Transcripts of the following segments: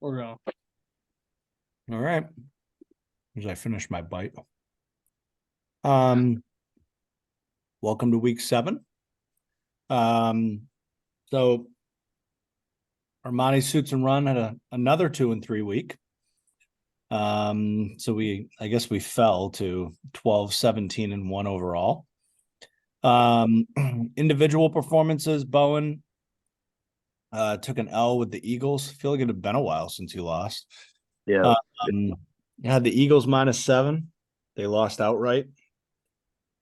We're going. All right. As I finish my bite. Um, Welcome to week 7. So Armani Suits and Run had another 2-3 week. So I guess we fell to 12, 17, and 1 overall. Individual performances, Bowen took an L with the Eagles. I feel like it had been a while since you lost. Yeah. You had the Eagles -7. They lost outright.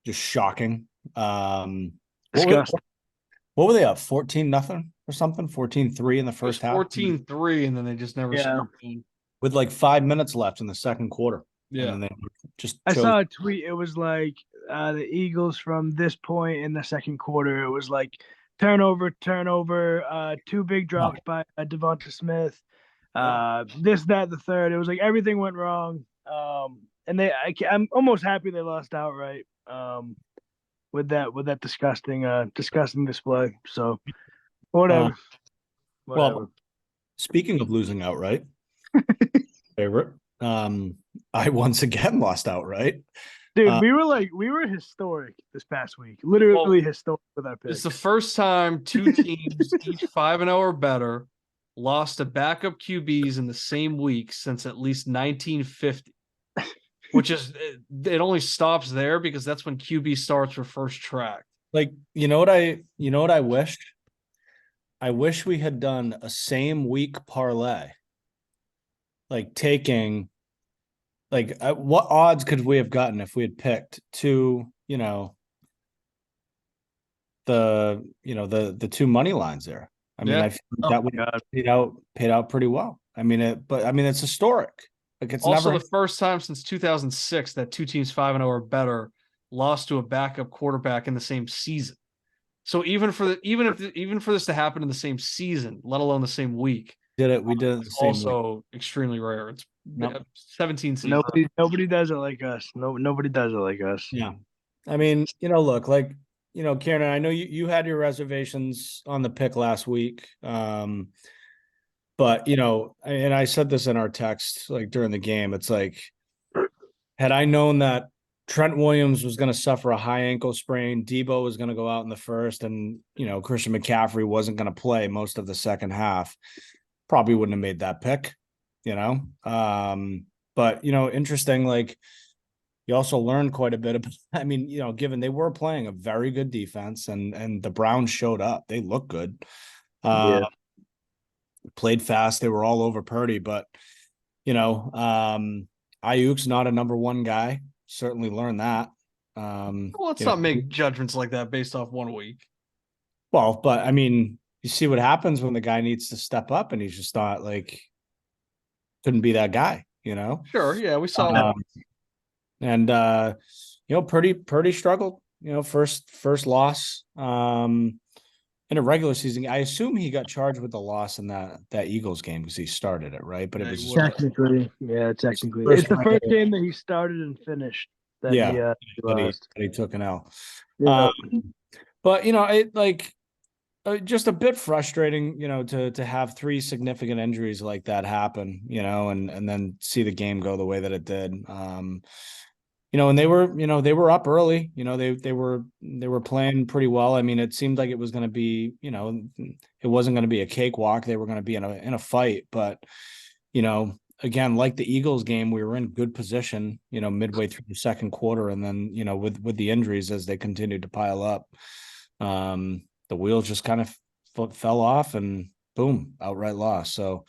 Just shocking. Disgusting. What were they up? 14-0 or something? 14-3 in the first half. 14-3, and then they just never scored. With like 5 minutes left in the second quarter. Yeah. And then they just I saw a tweet. It was like the Eagles from this point in the second quarter. It was like turnover, 2 big drops by Devonta Smith. This, that, the third. It was like everything went wrong. And I'm almost happy they lost outright. With that disgusting display. So whatever. Well, speaking of losing outright, favorite. I once again lost outright. Dude, we were historic this past week. Literally historic with our picks. It's the first time 2 teams, each 5-0 or better, lost to backup QBs in the same week since at least 1950. Which is, it only stops there because that's when QB starts were first tracked. Like, you know what I wished? I wish we had done a same week parlay. Like taking, like, what odds could we have gotten if we had picked two, the 2 money lines there? I mean, I feel like that would paid out pretty well. I mean, it's historic. Like, it's also never the first time since 2006 that 2 teams 5-0 or better lost to a backup quarterback in the same season. So even for this to happen in the same season, let alone the same week, we did it the same also week. Extremely rare. It's 17 seasons. Nobody does it like us. Nobody does it like us. Yeah. I mean, look, like, Kieran, I know you had your reservations on the pick last week. But, and I said this in our text, like during the game, it's like, had I known that Trent Williams was going to suffer a high ankle sprain, Debo was going to go out in the first, and, Christian McCaffrey wasn't going to play most of the second half, probably wouldn't have made that pick, But, interesting, like, you also learned quite a bit about, I mean, given they were playing a very good defense and the Browns showed up, they looked good. Played fast. They were all over Purdy, but Ayuk's not a number 1 guy. Certainly learned that. Let's not make judgments like that based off 1 week. Well, but I mean, you see what happens when the guy needs to step up, and he's just not like couldn't be that guy. Sure, yeah, we saw that. And Purdy struggled. First loss. In a regular season, I assume he got charged with the loss in that Eagles game because he started it, right? But it was technically. It's the first game that he started and finished. That he took an L. Yeah. But it like just a bit frustrating, to have 3 significant injuries like that happen, and then see the game go the way that it did. And they were up early. They were playing pretty well. I mean, it seemed like it was going to be, it wasn't going to be a cakewalk. They were going to be in a fight, but again, like the Eagles game, we were in good position, midway through the second quarter, and then with the injuries as they continued to pile up, the wheels just kind of fell off, and boom, outright loss. So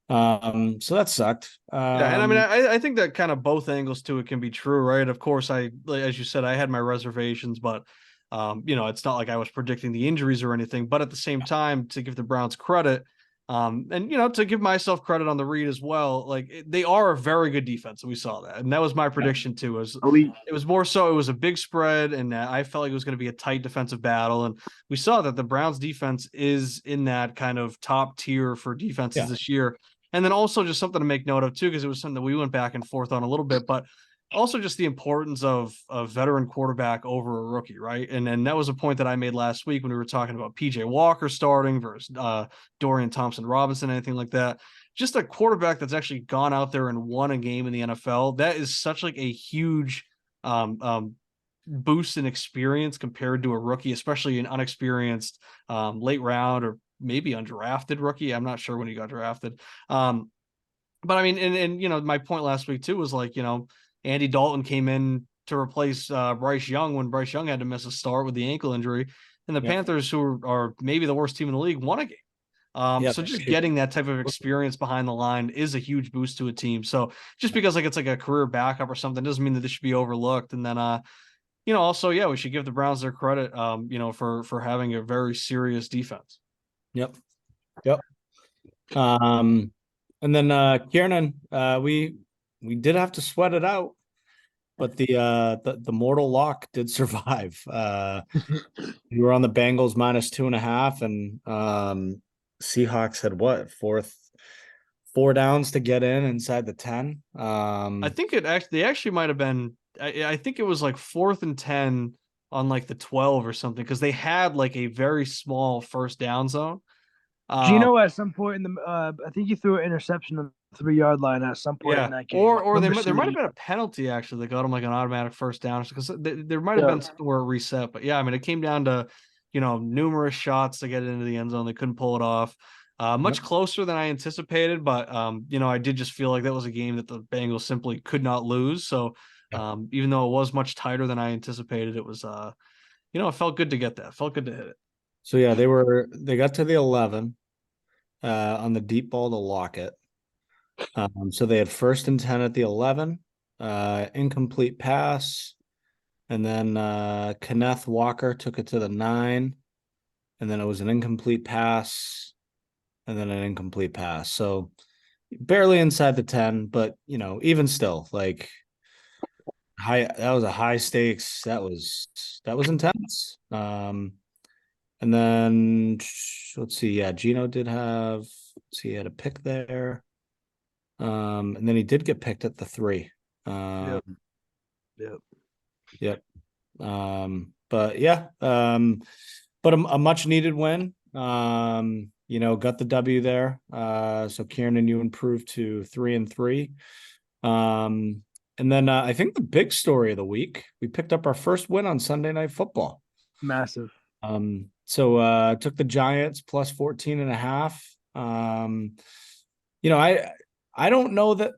that sucked. And I mean, I think that kind of both angles to it can be true, right? Of course, as you said, I had my reservations, but it's not like I was predicting the injuries or anything. But at the same time, to give the Browns credit, and to give myself credit on the read as well, like they are a very good defense. We saw that, and that was my prediction too. It was more so it was a big spread, and I felt like it was going to be a tight defensive battle, and we saw that the Browns defense is in that kind of top tier for defenses this year. And then also just something to make note of too, because it was something that we went back and forth on a little bit, but also just the importance of a veteran quarterback over a rookie, right? And that was a point that I made last week when we were talking about PJ Walker starting versus Dorian Thompson Robinson, anything like that. Just a quarterback that's actually gone out there and won a game in the NFL. That is such like a huge um, um, boost in experience compared to a rookie, especially an unexperienced late round or maybe undrafted rookie. I'm not sure when he got drafted. But I mean, and you know, my point last week too was like, you know, Andy Dalton came in to replace Bryce Young when Bryce Young had to miss a start with the ankle injury, and the Panthers, who are maybe the worst team in the league, won a game. So just getting that type of experience behind the line is a huge boost to a team. So just because like it's like a career backup or something doesn't mean that this should be overlooked. And then you know, also, yeah, we should give the Browns their credit, you know, for having a very serious defense. Yep. And then Kiernan, we did have to sweat it out, but the mortal lock did survive. You were on the Bengals -2.5, and Seahawks had what, four downs to get inside the 10. I think they actually might have been. I think it was like 4th and 10 on like the 12 or something because they had like a very small first down zone. Gino at some point in the, I think he threw an interception on the 3-yard line at some point in that game. Or there might have been a penalty actually that got him like an automatic first down because there might have been something where it reset. But yeah, I mean, it came down to, you know, numerous shots to get it into the end zone. They couldn't pull it off. Much closer than I anticipated, but you know, I did just feel like that was a game that the Bengals simply could not lose. So even though it was much tighter than I anticipated, it was you know, it felt good to get that. It felt good to hit it. So yeah, they got to the 11 on the deep ball to lock it. So they had 1st and 10 at the 11, incomplete pass, and then Kenneth Walker took it to the 9, and then it was an incomplete pass, and then an incomplete pass. So barely inside the 10, but you know, even still, like that was a high stakes. That was intense. And then let's see, yeah, Gino did have, he had a pick there. And then he did get picked at the 3. Yep. But yeah, but a much needed win. You know, got the W there. So Kieran, you improved to 3-3. And then I think the big story of the week, we picked up our first win on Sunday Night Football. Massive. So took the Giants plus 14.5. You know, I don't know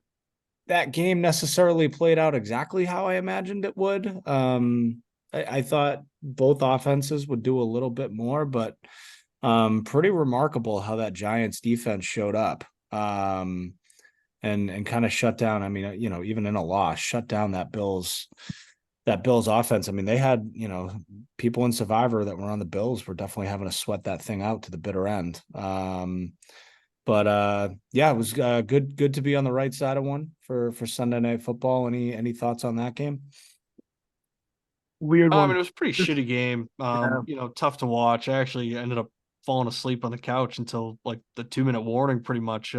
that game necessarily played out exactly how I imagined it would. I thought both offenses would do a little bit more, but pretty remarkable how that Giants defense showed up. And kind of shut down. I mean, you know, even in a loss, shut down that Bills offense. I mean, they had, you know, people in Survivor that were on the Bills were definitely having to sweat that thing out to the bitter end. But yeah, it was good to be on the right side of one for Sunday Night Football. Any thoughts on that game? Weird one. I mean, it was a pretty shitty game. You know, tough to watch. I actually ended up falling asleep on the couch until like the 2-minute warning, pretty much.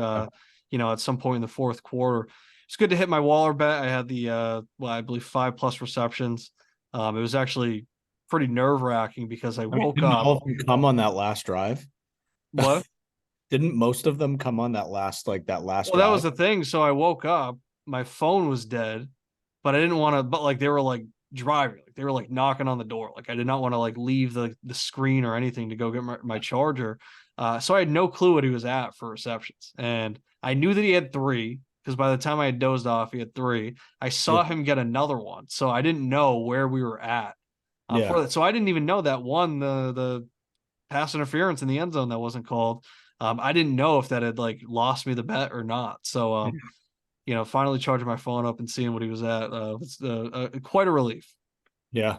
You know, at some point in the fourth quarter. It's good to hit my Waller bet. I had the I believe 5+ receptions. It was actually pretty nerve-wracking because I woke up. All of them come on that last drive? What? Didn't most of them come on that last Well, drive? that was the thing. So I woke up, my phone was dead, but I didn't want to, but like they were like driving, like they were like knocking on the door. Like I did not want to like leave the screen or anything to go get my charger. So I had no clue what he was at for receptions. And I knew that he had 3 because by the time I had dozed off, he had 3. I saw him get another one. So I didn't know where we were at for that. So I didn't even know that the pass interference in the end zone that wasn't called. I didn't know if that had like lost me the bet or not. So, you know, finally charging my phone up and seeing what he was at was quite a relief. Yeah.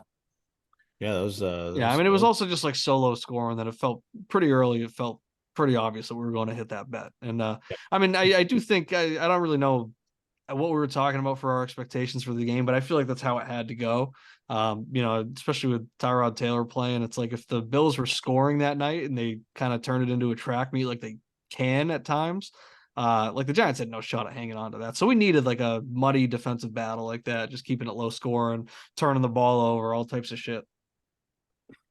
Yeah, that was I mean, it was also just like solo scoring that it felt pretty early. It felt pretty obvious that we were going to hit that bet. And I mean, I do think I don't really know what we were talking about for our expectations for the game, but I feel like that's how it had to go. You know, especially with Tyrod Taylor playing, it's like if the Bills were scoring that night and they kind of turned it into a track meet like they can at times, Like the Giants had no shot at hanging on to that. So we needed like a muddy defensive battle like that, just keeping it low scoring, turning the ball over, all types of shit.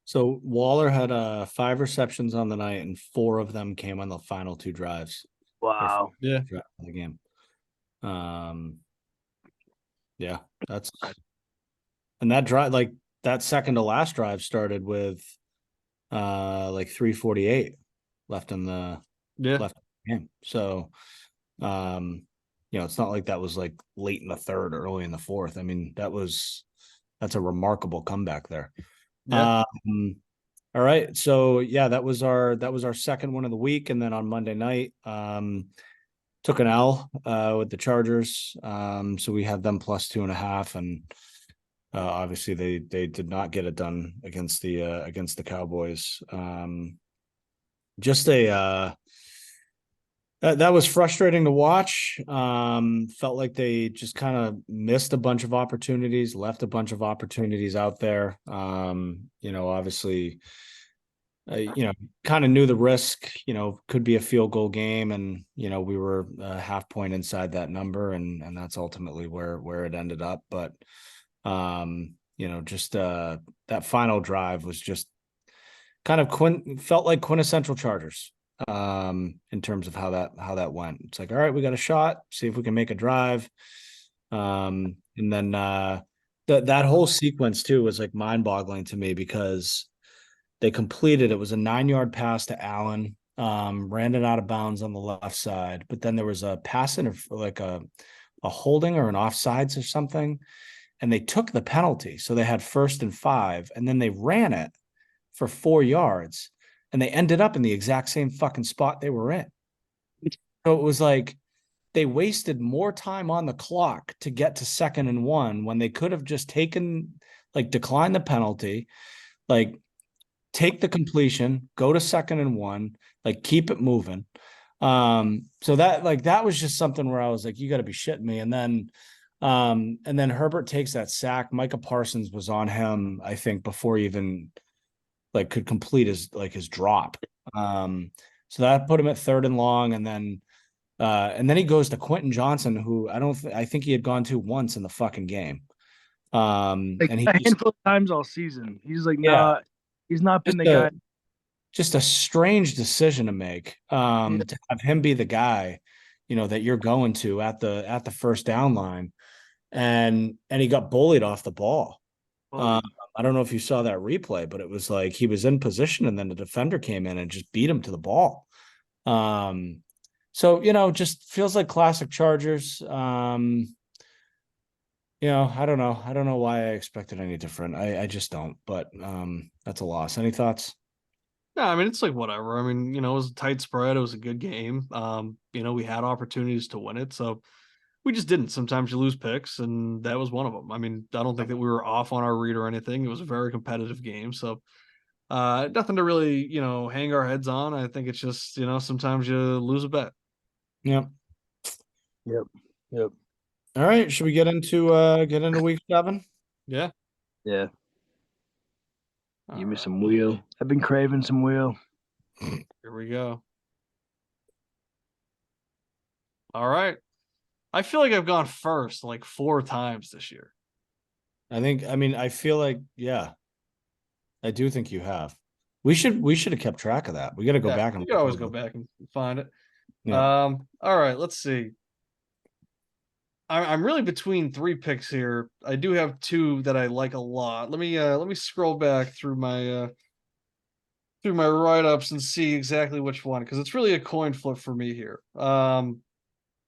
So Waller had 5 receptions on the night, and 4 of them came on the final 2 drives. Wow. Yeah. Drive of the game. Yeah, that's and that drive, like that second to last drive, started with like 3:48 left in the game. So it's not like that was like late in the third, early in the fourth. I mean, that's a remarkable comeback there. Yeah. All right. So yeah, that was our second one of the week. And then on Monday night, took an L with the Chargers. So we had them plus 2.5, and obviously they did not get it done against the Cowboys. Just that was frustrating to watch. Felt like they just kind of missed a bunch of opportunities, left a bunch of opportunities out there. Obviously, kind of knew the risk, could be a field goal game, and, we were a half point inside that number, and that's ultimately where it ended up. But, just that final drive was just kind of felt like quintessential Chargers in terms of how that went. It's like, all right, we got a shot, see if we can make a drive. And then that whole sequence too was like mind-boggling to me, because they completed, it was a 9-yard pass to Allen, ran it out of bounds on the left side, but then there was a pass in like a holding or an offsides or something, and they took the penalty. So they had 1st and 5, and then they ran it for 4 yards, and they ended up in the exact same fucking spot they were in. So it was like they wasted more time on the clock to get to 2nd and 1 when they could have just declined the penalty, like take the completion, go to 2nd and 1, like keep it moving. So that was just something where I was like, you got to be shitting me. And then Herbert takes that sack. Micah Parsons was on him, I think, before he even could complete his drop. So that put him at 3rd and long, and then he goes to Quentin Johnson, who I think he had gone to once in the fucking game. And he a handful of times all season. He's like, he's not been the guy. Just a strange decision to make. To have him be the guy, that you're going to at the first down line, and he got bullied off the ball. I don't know if you saw that replay, but it was like he was in position, and then the defender came in and just beat him to the ball. So just feels like classic Chargers. I don't know. I don't know why I expected any different. I just don't. But that's a loss. Any thoughts? No, I mean, it's like whatever. I mean, it was a tight spread. It was a good game. We had opportunities to win it, so we just didn't. Sometimes you lose picks, and that was one of them. I mean, I don't think that we were off on our read or anything. It was a very competitive game, so nothing to really, hang our heads on. I think it's just, sometimes you lose a bet. Yep. Yep. All right. Should we get into week 7? Yeah. Yeah. Give me some wheel. I've been craving some wheel. Here we go. All right. I feel like I've gone first like 4 times this year. I feel like, yeah, I do think you have. We should have kept track of that. We got to go back and you can always go back and find it. Yeah. All right, let's see. I'm really between 3 picks here. I do have 2 that I like a lot. Let me scroll back through my write-ups and see exactly which one, because it's really a coin flip for me here.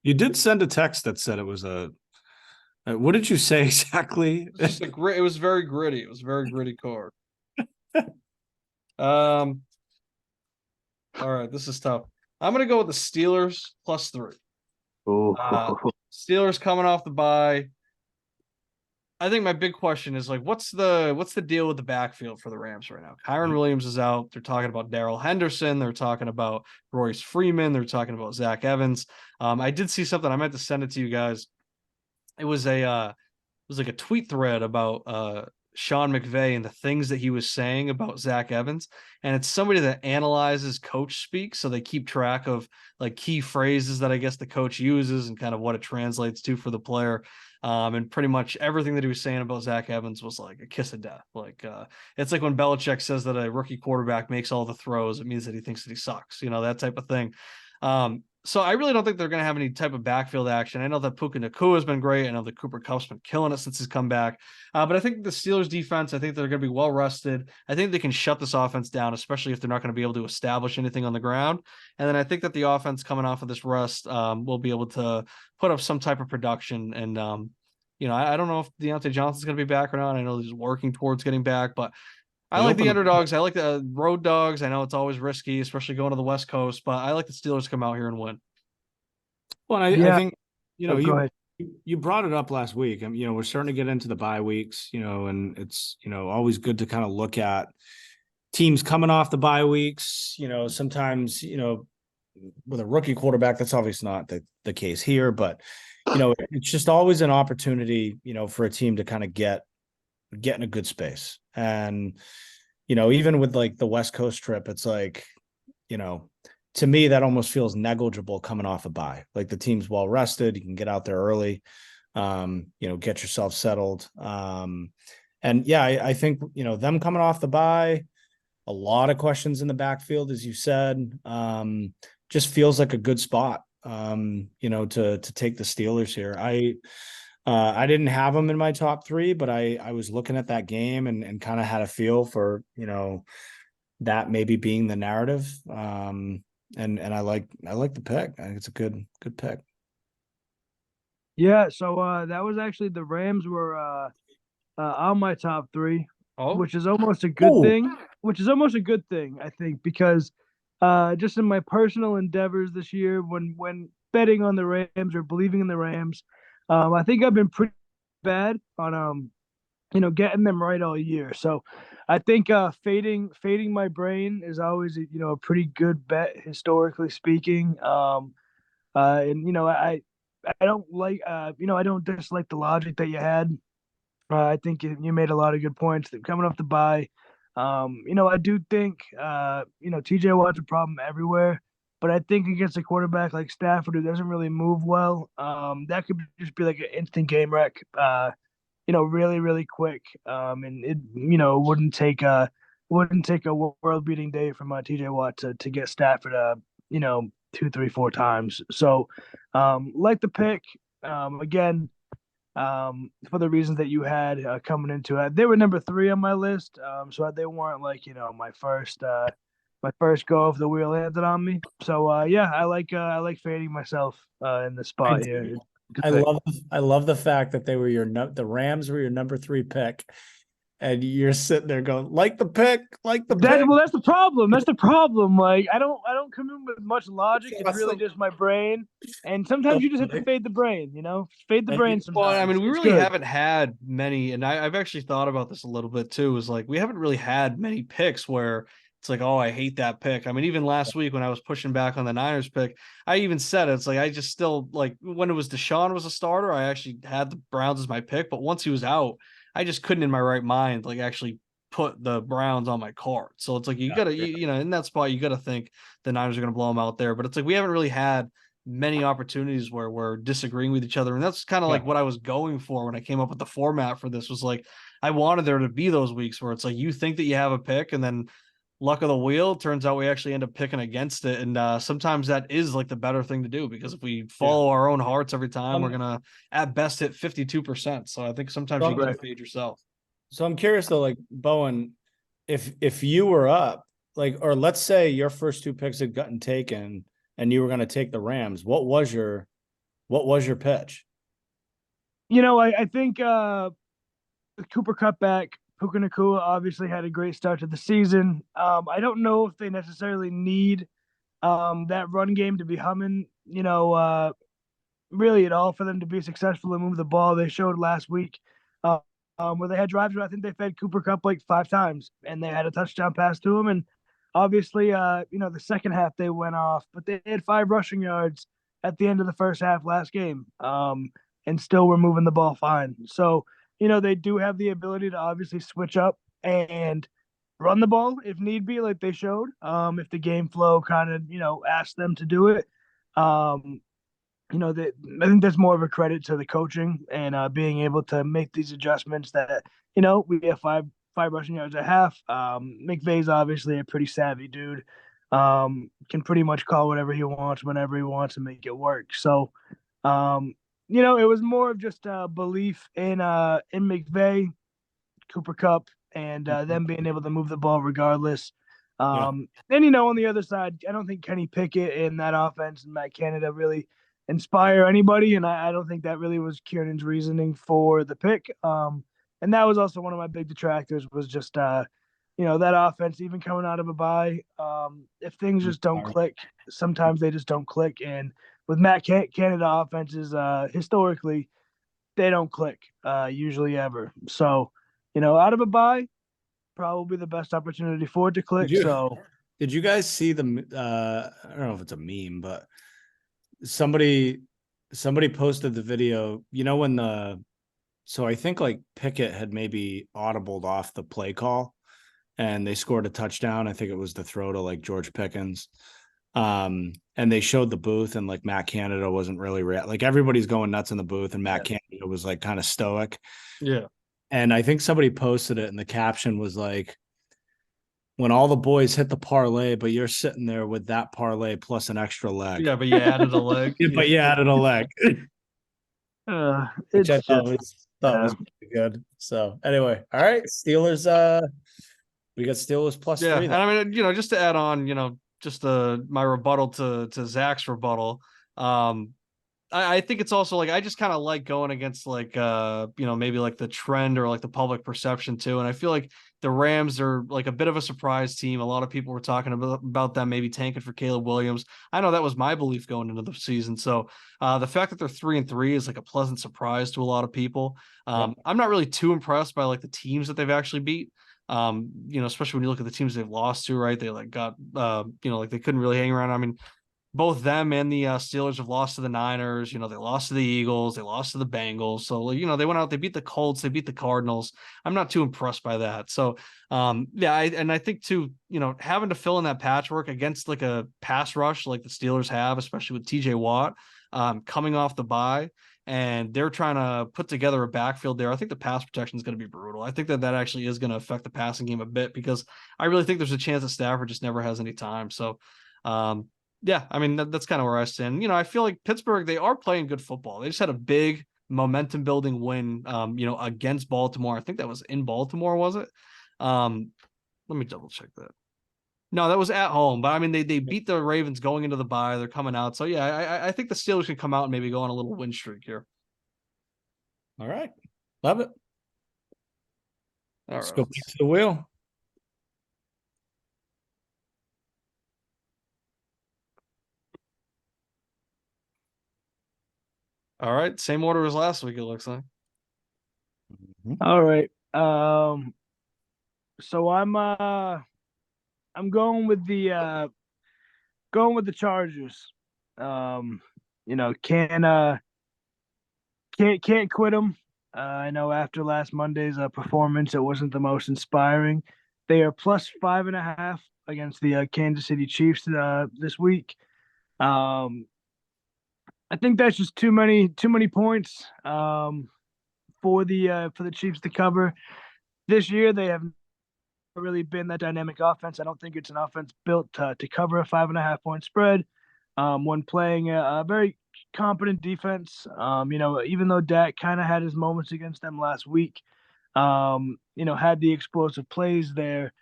You did send a text that said it was what did you say exactly? It was very gritty. It was a very gritty card. All right, this is tough. I'm gonna go with the Steelers plus 3. Steelers coming off the bye. I think my big question is what's the deal with the backfield for the Rams right now? Kyron Williams is out. They're talking about Darrell Henderson. They're talking about Royce Freeman. They're talking about Zach Evans. I did see something. I meant to send it to you guys. It was like a tweet thread about Sean McVay and the things that he was saying about Zach Evans. And it's somebody that analyzes coach speak. So they keep track of like key phrases that I guess the coach uses and kind of what it translates to for the player. And pretty much everything that he was saying about Zach Evans was like a kiss of death. Like it's like when Belichick says that a rookie quarterback makes all the throws, it means that he thinks that he sucks, that type of thing. So I really don't think they're going to have any type of backfield action. I know that Puka Nacua has been great. I know that Cooper Kupp's been killing it since he's come back. But I think the Steelers defense, I think they're going to be well rested. I think they can shut this offense down, especially if they're not going to be able to establish anything on the ground. And then I think that the offense coming off of this rest will be able to put up some type of production. And, I don't know if Deontay Johnson's going to be back or not. I know he's working towards getting back, but I like the underdogs. I like the road dogs. I know it's always risky, especially going to the West Coast, but I like the Steelers to come out here and win. Well, I think, go ahead. You brought it up last week. We're starting to get into the bye weeks, and it's, always good to kind of look at teams coming off the bye weeks. Sometimes, with a rookie quarterback, that's obviously not the case here, but, it's just always an opportunity, for a team to kind of get in a good space. And, even with like the West Coast trip, it's like, to me, that almost feels negligible coming off a bye. Like the team's well rested, you can get out there early, get yourself settled. And yeah, I think, them coming off the bye, a lot of questions in the backfield, as you said, just feels like a good spot, to take the Steelers here. I didn't have them in my top three, but I was looking at that game and kind of had a feel for, that maybe being the narrative. And I like the pick. I think it's a good pick. Yeah, so that was actually the Rams were on my top three, which is almost a good thing. Which is almost a good thing, I think, because just in my personal endeavors this year, when betting on the Rams or believing in the Rams, I think I've been pretty bad on getting them right all year. So I think fading my brain is always a pretty good bet historically speaking. And I don't like I don't dislike the logic that you had. I think you made a lot of good points coming off the bye. I do think TJ Watt's a problem everywhere, but I think against a quarterback like Stafford who doesn't really move well, that could just be like an instant game wreck. Really, really quick. And it wouldn't take a world beating day from TJ Watt to get Stafford 2, 3, 4 times. So like the pick again. For the reasons that you had coming into it, they were number 3 on my list. So they weren't like my first go of the wheel landed on me. So I like fading myself in the spot here. I love the fact that they were the Rams were your number 3 pick, and you're sitting there going like the pick. Well, that's the problem. That's the problem. Like I don't come in with much logic. It's really just my brain, and sometimes you just have to fade the brain. Fade the brain sometimes. Well, I mean, we really haven't had many, and I've actually thought about this a little bit too. Is like we haven't really had many picks where it's like, oh, I hate that pick. I mean, even last week when I was pushing back on the Niners pick, I even said it's like I just still like when it was Deshaun was a starter, I actually had the Browns as my pick, but once he was out, I just couldn't in my right mind like actually put the Browns on my card. So it's like you gotta, in that spot, you gotta think the Niners are gonna blow them out there. But it's like we haven't really had many opportunities where we're disagreeing with each other, and that's kind of like what I was going for when I came up with the format for this. Was like I wanted there to be those weeks where it's like you think that you have a pick, and then luck of the wheel turns out we actually end up picking against it, and sometimes that is like the better thing to do, because if we follow our own hearts every time, we're gonna at best hit 52%. So I think sometimes you gotta fade yourself. So I'm curious though, like Bowen, if you were up, like, or let's say your first 2 picks had gotten taken and you were going to take the Rams, what was your pitch? I think Cooper Kupp back, Puka Nacua obviously had a great start to the season. I don't know if they necessarily need that run game to be humming, really at all for them to be successful and move the ball. They showed last week where they had drives where I think they fed Cooper Kupp like 5 times and they had a touchdown pass to him. And obviously, the second half they went off, but they had 5 rushing yards at the end of the first half last game, and still were moving the ball fine. So, they do have the ability to obviously switch up and run the ball if need be, like they showed. If the game flow kind of, asks them to do it. Um, that I think that's more of a credit to the coaching and being able to make these adjustments that, we have five rushing yards at half. McVay's obviously a pretty savvy dude. Can pretty much call whatever he wants whenever he wants and make it work. So, it was more of just belief in McVay, Cooper Cup, and them being able to move the ball regardless. And on the other side, I don't think Kenny Pickett and that offense and Matt Canada really inspire anybody, and I don't think that really was Kiernan's reasoning for the pick. And that was also one of my big detractors was just that offense even coming out of a bye. If things just don't click, sometimes they just don't click. And with Matt Canada offenses, historically, they don't click usually ever. So, out of a bye, probably the best opportunity for it to click. Did you guys see the I don't know if it's a meme, but somebody posted the video, so I think like Pickett had maybe audibled off the play call and they scored a touchdown. I think it was the throw to like George Pickens. And they showed the booth and like Matt Canada wasn't really like everybody's going nuts in the booth and Matt Canada was like kind of stoic. Yeah. And I think somebody posted it and the caption was like, when all the boys hit the parlay, but you're sitting there with that parlay plus an extra leg. Yeah, but you added a leg. But you added a leg. Which I thought was pretty good. So anyway, all right. Steelers, we got Steelers plus 3. And I mean, just to add on, just my rebuttal to Zach's rebuttal. I think it's also like I just kind of like going against like maybe like the trend or like the public perception too. And I feel like the Rams are like a bit of a surprise team. A lot of people were talking about them maybe tanking for Caleb Williams. I know that was my belief going into the season. So the fact that they're 3-3 is like a pleasant surprise to a lot of people. I'm not really too impressed by like the teams that they've actually beat. Especially when you look at the teams they've lost to, right? They like got like they couldn't really hang around. I mean, both them and the Steelers have lost to the Niners. They lost to the Eagles. They lost to the Bengals. So, they went out, they beat the Colts, they beat the Cardinals. I'm not too impressed by that. So, I think too, having to fill in that patchwork against like a pass rush like the Steelers have, especially with TJ Watt coming off the bye, and they're trying to put together a backfield there. I think the pass protection is going to be brutal. I think that actually is going to affect the passing game a bit because I really think there's a chance that Stafford just never has any time. So, yeah, I mean, that's kind of where I stand. I feel like Pittsburgh, they are playing good football. They just had a big momentum building win, against Baltimore. I think that was in Baltimore, was it? Let me double check that. No, that was at home. But I mean, they beat the Ravens going into the bye. They're coming out. So yeah, I think the Steelers can come out and maybe go on a little win streak here. All right. Love it. Let's go back to the wheel. All right, same order as last week, it looks like. All right. So I'm going with the Chargers. Can't quit them. I know after last Monday's performance, it wasn't the most inspiring. They are plus 5.5 against the Kansas City Chiefs this week. I think that's just too many points for the Chiefs to cover. This year they have really been that dynamic offense. I don't think it's an offense built to cover a 5.5 point spread. When playing a very competent defense, even though Dak kind of had his moments against them last week, had the explosive plays there.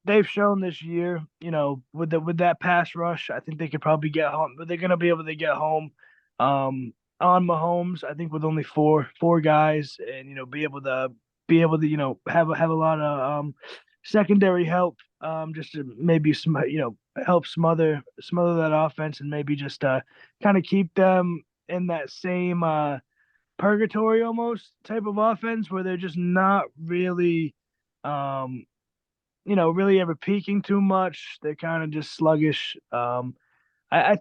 They've shown this year, with that pass rush, I think they could probably get home, but they're going to be able to get home on Mahomes. I think with only four guys, and be able to have a lot of secondary help, just to maybe help smother that offense and maybe just kind of keep them in that same purgatory almost type of offense where they're just not really really ever peaking too much. They're kind of just sluggish. I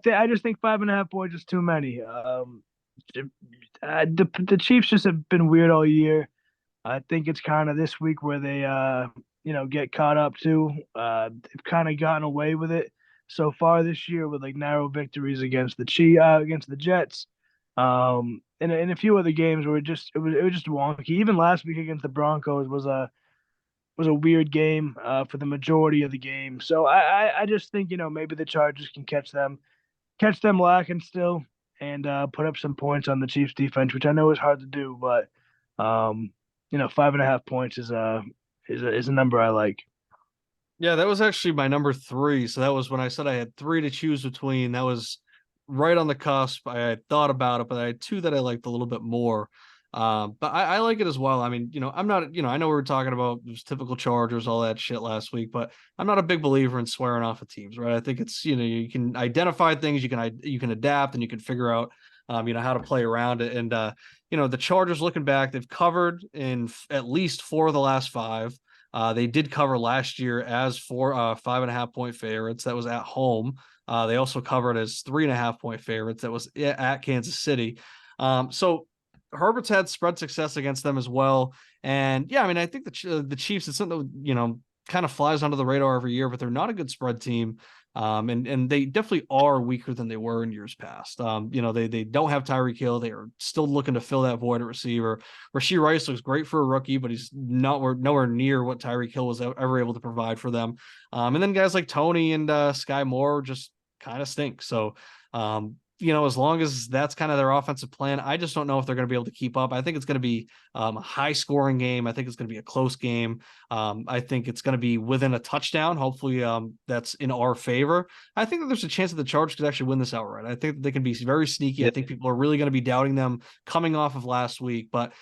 just think 5.5 points is too many. the Chiefs just have been weird all year. I think it's kind of this week where they get caught up too. They've kind of gotten away with it so far this year with like narrow victories against against the Jets, and a few other games where it was just wonky. Even last week against the Broncos was a weird game for the majority of the game. So I just think maybe the Chargers can catch them lacking still, and put up some points on the Chiefs defense, which I know is hard to do, but 5.5 points is a number I like. Yeah, that was actually my number 3. So that was when I said I had 3 to choose between. That was right on the cusp. I had thought about it, but I had 2 that I liked a little bit more. But I like it as well. I mean, I'm not, I know we were talking about just typical Chargers, all that shit last week, but I'm not a big believer in swearing off of teams, right? I think it's, you can identify things, you can adapt, and you can figure out, how to play around it. And, the Chargers, looking back, they've covered in at least 4 of the last 5. They did cover last year as 5.5 point favorites. That was at home. They also covered as 3.5 point favorites. That was at Kansas City. So Herbert's had spread success against them as well. And yeah, I mean, I think the Chiefs, it's something that, kind of flies under the radar every year, but they're not a good spread team. And they definitely are weaker than they were in years past. They don't have Tyreek Hill. They are still looking to fill that void at receiver. Rashee Rice looks great for a rookie, but he's nowhere near what Tyreek Hill was ever able to provide for them. And then guys like Tony and Sky Moore just kind of stink. So, as long as that's kind of their offensive plan, I just don't know if they're going to be able to keep up. I think it's going to be a high scoring game. I think it's going to be a close game. I think it's going to be within a touchdown. Hopefully that's in our favor. I think that there's a chance that the Chargers could actually win this outright. I think that they can be very sneaky. Yeah. I think people are really going to be doubting them coming off of last week, but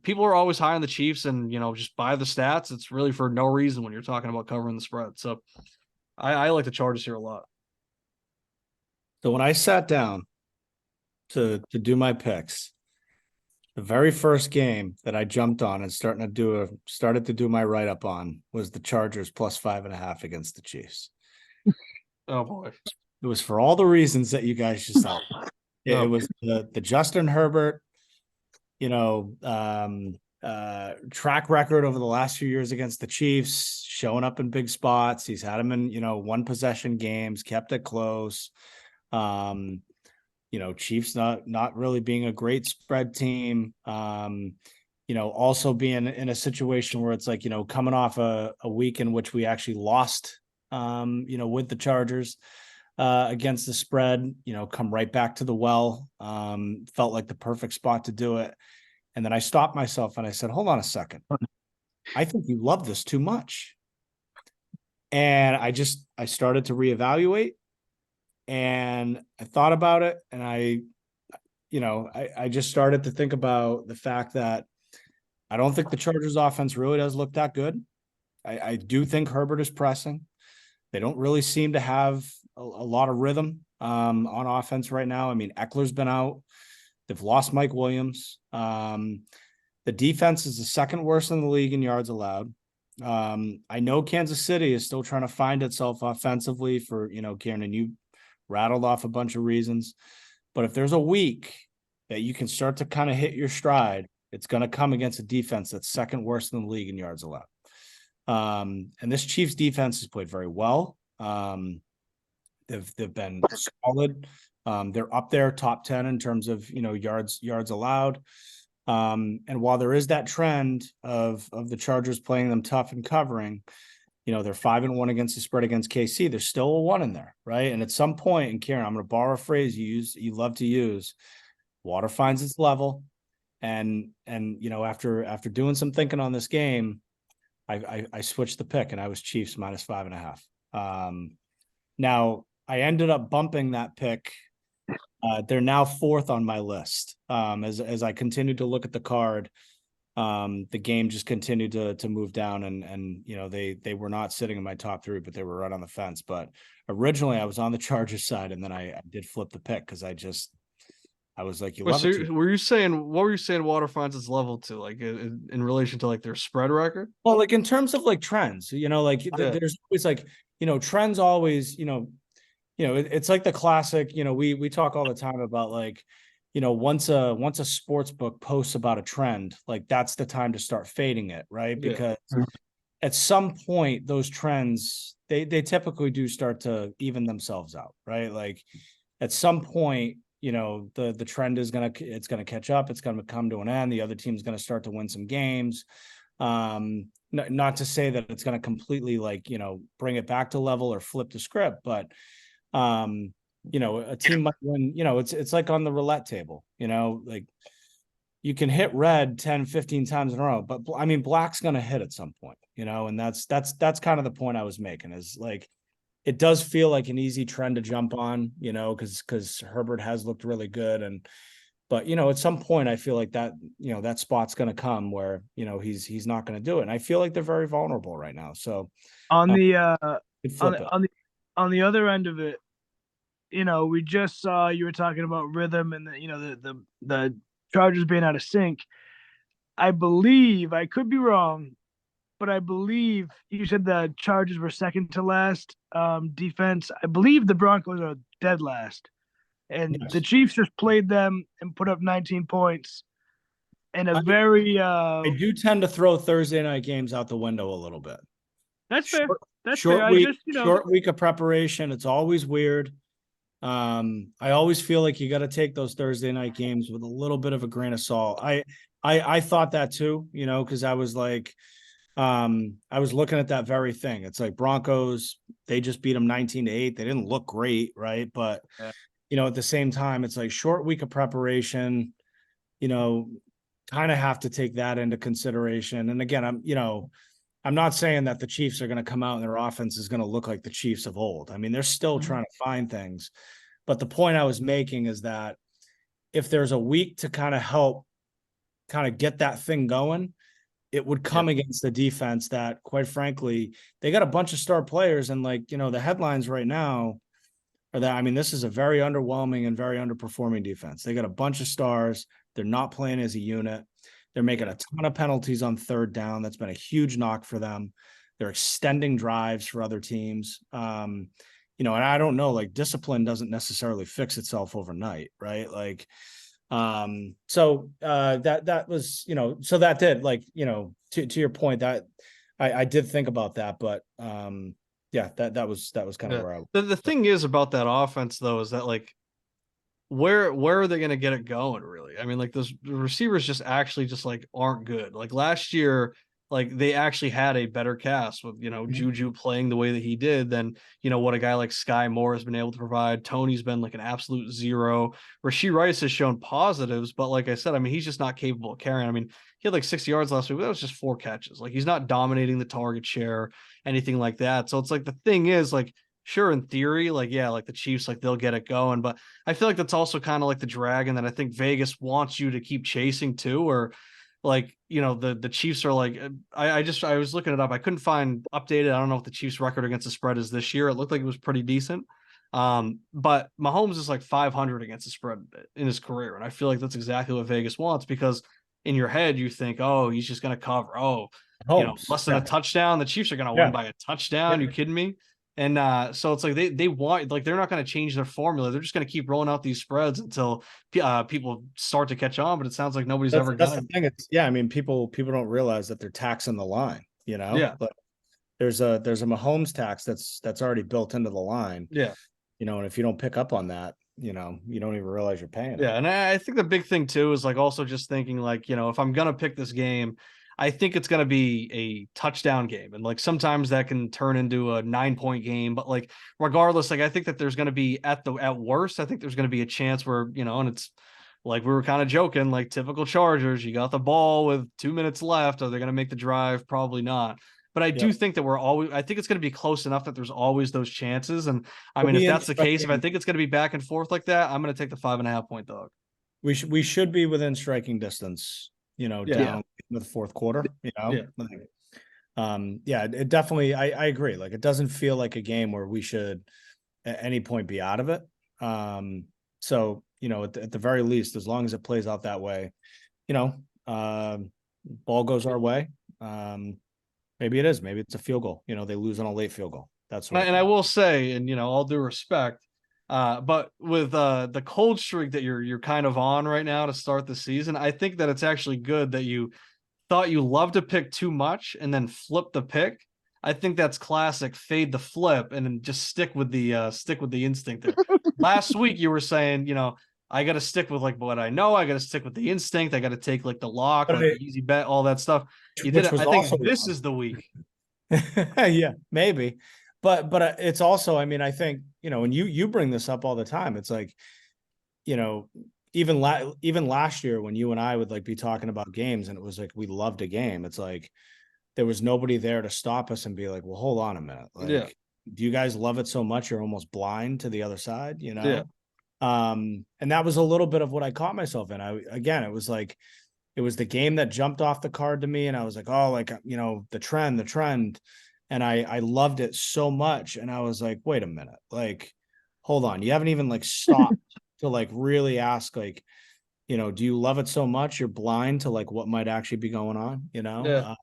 people are always high on the Chiefs, and, just by the stats, it's really for no reason when you're talking about covering the spread. So I like the Chargers here a lot. So when I sat down to do my picks, the very first game that I jumped on and started to do my write up on was the Chargers plus 5.5 against the Chiefs. Oh boy. It was for all the reasons that you guys just said. It was the Justin Herbert, track record over the last few years against the Chiefs, showing up in big spots. He's had them in, one possession games, kept it close. Chiefs not really being a great spread team. Also being in a situation where it's like, coming off a week in which we actually lost, with the Chargers against the spread, come right back to the well. Felt like the perfect spot to do it. And then I stopped myself and I said, hold on a second. I think you love this too much. And I started to reevaluate. And I thought about it, and I just started to think about the fact that I don't think the Chargers offense really does look that good. I do think Herbert is pressing. They don't really seem to have a lot of rhythm on offense right now. I mean, Eckler's been out. They've lost Mike Williams. The defense is the second worst in the league in yards allowed. I know Kansas City is still trying to find itself offensively for, Kieran, and you rattled off a bunch of reasons, but if there's a week that you can start to kind of hit your stride, it's going to come against a defense that's second worst in the league in yards allowed. And this Chiefs defense has played very well. They've been solid. They're up there top 10 in terms of, yards allowed. And while there is that trend of the Chargers playing them tough and covering, they're 5-1 against the spread against KC. There's still a 1 in there, right? And at some point, and Kieran, I'm going to borrow a phrase you love to use, water finds its level. And after doing some thinking on this game, I switched the pick and I was Chiefs minus 5.5. Now I ended up bumping that pick. They're now 4th on my list. As I continued to look at the card, the game just continued to move down, and they were not sitting in my top 3, but they were right on the fence. But originally I was on the Chargers side, and then I did flip the pick because I was like, What were you saying water finds its level to, like, in relation to like their spread record? Well, like in terms of like trends, there's always like, trends always, it's like the classic, we talk all the time about like, once a sports book posts about a trend, like that's the time to start fading it, right? Yeah. Because at some point those trends they typically do start to even themselves out, right? Like at some point, the trend is it's gonna catch up, it's gonna come to an end, the other team's gonna start to win some games. Not to say that it's gonna completely bring it back to level or flip the script, but a team might win, it's like on the roulette table, like you can hit red 10, 15 times in a row, but I mean, black's going to hit at some point, and that's kind of the point I was making is like, it does feel like an easy trend to jump on, because Herbert has looked really good. But at some point I feel like that, that spot's going to come where, he's not going to do it. And I feel like they're very vulnerable right now. So On the flip it. on the other end of it, we just saw you were talking about rhythm and the Chargers being out of sync. I believe, I could be wrong, but I believe you said the Chargers were second to last defense. I believe the Broncos are dead last. And Yes. the Chiefs just played them and put up 19 points in a very I do tend to throw Thursday night games out the window a little bit. That's fair. That's short fair. week, I just, short week of preparation. It's always weird. I always feel like you got to take those Thursday night games with a little bit of a grain of salt. I thought that too, because I was like, I was looking at that very thing. It's like Broncos, they just beat them 19-8. They didn't look great, right? But at the same time, it's like short week of preparation, kind of have to take that into consideration. And again, I'm not saying that the Chiefs are going to come out and their offense is going to look like the Chiefs of old. I mean, they're still trying to find things. But the point I was making is that if there's a week to kind of help kind of get that thing going, it would come against the defense that, quite frankly, they got a bunch of star players. And the headlines right now are that, I mean, this is a very underwhelming and very underperforming defense. They got a bunch of stars. They're not playing as a unit. They're making a ton of penalties on third down. That's been a huge knock for them. They're extending drives for other teams. And I don't know, like discipline doesn't necessarily fix itself overnight, right? Like, so that was, so that did to your point that I did think about that, but that was kind of where the thing is about that offense though, is that like, where are they going to get it going really? I mean, like the receivers just actually just like aren't good. Like last year, like they actually had a better cast with, Juju playing the way that he did than, what a guy like Sky Moore has been able to provide. Tony's been like an absolute zero. Rashee Rice has shown positives, but like I said, I mean, he's just not capable of carrying. I mean, he had like 60 yards last week, but that was just 4 catches. Like he's not dominating the target share, anything like that. So it's like the thing is like, sure, in theory, like, yeah, like the Chiefs, like they'll get it going. But I feel like that's also kind of like the dragon that I think Vegas wants you to keep chasing too, or like, the Chiefs are like, I was looking it up. I couldn't find updated. I don't know what the Chiefs record against the spread is this year. It looked like it was pretty decent. But Mahomes is like 500 against the spread in his career. And I feel like that's exactly what Vegas wants, because in your head, you think, oh, he's just going to cover. Oh, less than a touchdown. The Chiefs are going to win by a touchdown. You kidding me? And so it's like they want, like, they're not going to change their formula. They're just going to keep rolling out these spreads until people start to catch on. But it sounds like nobody's ever that's done the thing. I mean, people don't realize that they're taxing the line, Yeah. But there's a Mahomes tax that's already built into the line. Yeah. And if you don't pick up on that, you don't even realize you're paying. Yeah. And I think the big thing too is like also just thinking like, if I'm going to pick this game, I think it's going to be a touchdown game. And like sometimes that can turn into a 9-point game, but like regardless, like I think that there's going to be at worst, I think there's going to be a chance where, and it's like we were kind of joking, like typical Chargers, you got the ball with 2 minutes left. Are they going to make the drive? Probably not. But I do think that I think it's going to be close enough that there's always those chances. And I mean, if that's the case, if I think it's going to be back and forth like that, I'm going to take the 5.5-point dog. We should be within striking distance, down in the fourth quarter, it definitely, I agree. Like, it doesn't feel like a game where we should at any point be out of it. So, at the very least, as long as it plays out that way, ball goes our way. Maybe it's a field goal. They lose on a late field goal. That's and I will say, and all due respect, But with the cold streak that you're kind of on right now to start the season, I think that it's actually good that you thought you loved to pick too much and then flip the pick. I think that's classic fade the flip and then just stick with the instinct there. Last week you were saying, I got to stick with like what I know. I got to stick with the instinct. I got to take like the lock, But like the easy bet, all that stuff. You did which it. was I also think this wrong. is the week. Yeah, maybe. But it's also, I mean, I think, and you bring this up all the time. It's like, you know, even last year when you and I would like be talking about games and it was like we loved a game. It's like there was nobody there to stop us and be like, well, hold on a minute. Yeah. Like, do you guys love it so much you're almost blind to the other side, Yeah. And that was a little bit of what I caught myself in. It was like it was the game that jumped off the card to me, and I was like, oh, like the trend, and I loved it so much, and I was like, wait a minute, like, hold on, you haven't even like stopped to like really ask, like, do you love it so much you're blind to like what might actually be going on, Yeah.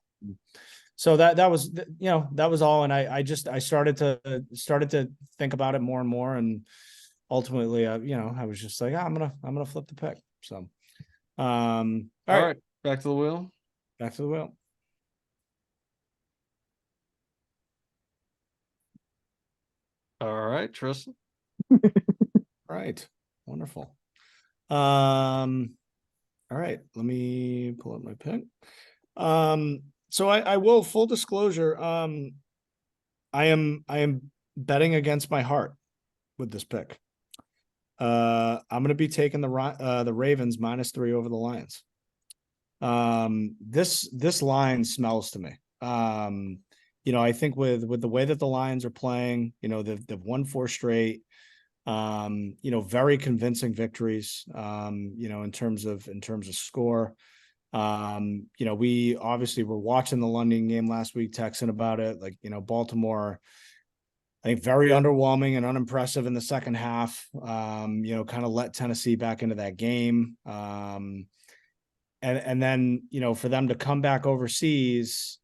So that was that was all, and I started to think about it more and more, and ultimately, I was just like, I'm gonna flip the pick. So, all right, Back to the wheel. back to the wheel. All right, Tristan. All right, wonderful. All right, let me pull up my pick. So I will, full disclosure, I am betting against my heart with this pick. I'm going to be taking the Ravens -3 over the Lions. This line smells to me. I think with the way that the Lions are playing, they've won 4 straight. Very convincing victories. In terms of score. We obviously were watching the London game last week, texting about it. Like, Baltimore, I think very underwhelming and unimpressive in the second half. Kind of let Tennessee back into that game. And then, for them to come back overseas